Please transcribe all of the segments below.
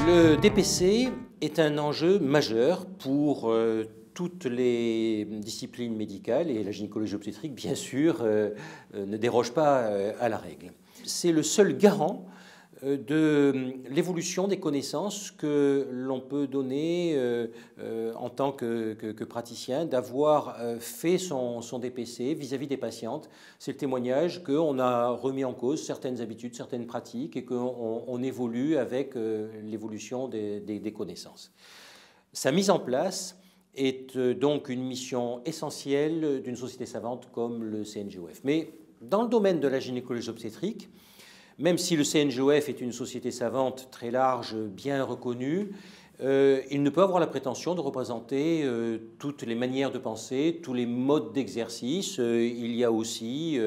Le DPC est un enjeu majeur pour toutes les disciplines médicales et la gynécologie obstétrique, bien sûr, ne déroge pas à la règle. C'est le seul garant de l'évolution des connaissances que l'on peut donner en tant que praticien, d'avoir fait son DPC vis-à-vis des patientes. C'est le témoignage qu'on a remis en cause certaines habitudes, certaines pratiques et qu'on évolue avec l'évolution des connaissances. Sa mise en place est donc une mission essentielle d'une société savante comme le CNGOF. Mais dans le domaine de la gynécologie obstétrique, même si le CNGOF est une société savante très large, bien reconnue, il ne peut avoir la prétention de représenter toutes les manières de penser, tous les modes d'exercice. Il y a aussi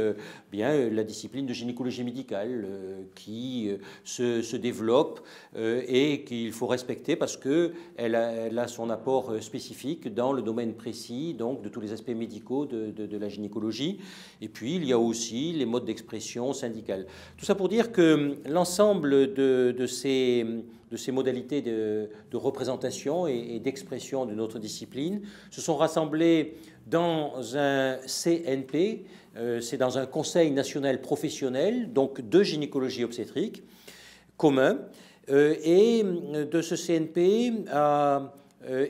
bien la discipline de gynécologie médicale qui se développe et qu'il faut respecter parce qu'elle a son apport spécifique dans le domaine précis donc, de tous les aspects médicaux de la gynécologie. Et puis il y a aussi les modes d'expression syndicale. Tout ça pour dire que l'ensemble de ces modalités de représentation et d'expression de notre discipline se sont rassemblés dans un CNP, c'est dans un Conseil national professionnel, donc de gynécologie obstétrique, commun, et de ce CNP a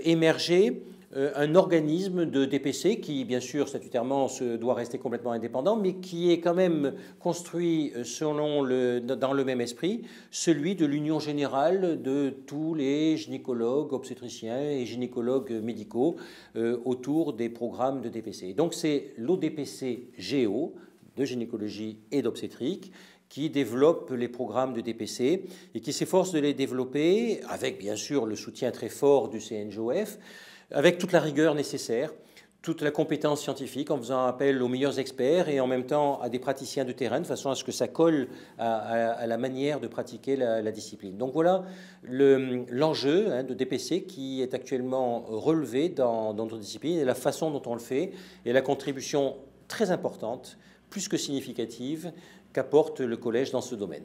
émergé un organisme de DPC qui, bien sûr, statutairement, doit rester complètement indépendant, mais qui est quand même construit dans le même esprit, celui de l'union générale de tous les gynécologues, obstétriciens et gynécologues médicaux autour des programmes de DPC. Donc c'est l'ODPC-GO, de gynécologie et d'obstétrique, qui développe les programmes de DPC et qui s'efforce de les développer, avec bien sûr le soutien très fort du CNGOF, avec toute la rigueur nécessaire, toute la compétence scientifique, en faisant appel aux meilleurs experts et en même temps à des praticiens de terrain, de façon à ce que ça colle à la manière de pratiquer la discipline. Donc voilà l'enjeu de DPC qui est actuellement relevé dans notre discipline et la façon dont on le fait et la contribution très importante, plus que significative, qu'apporte le collège dans ce domaine.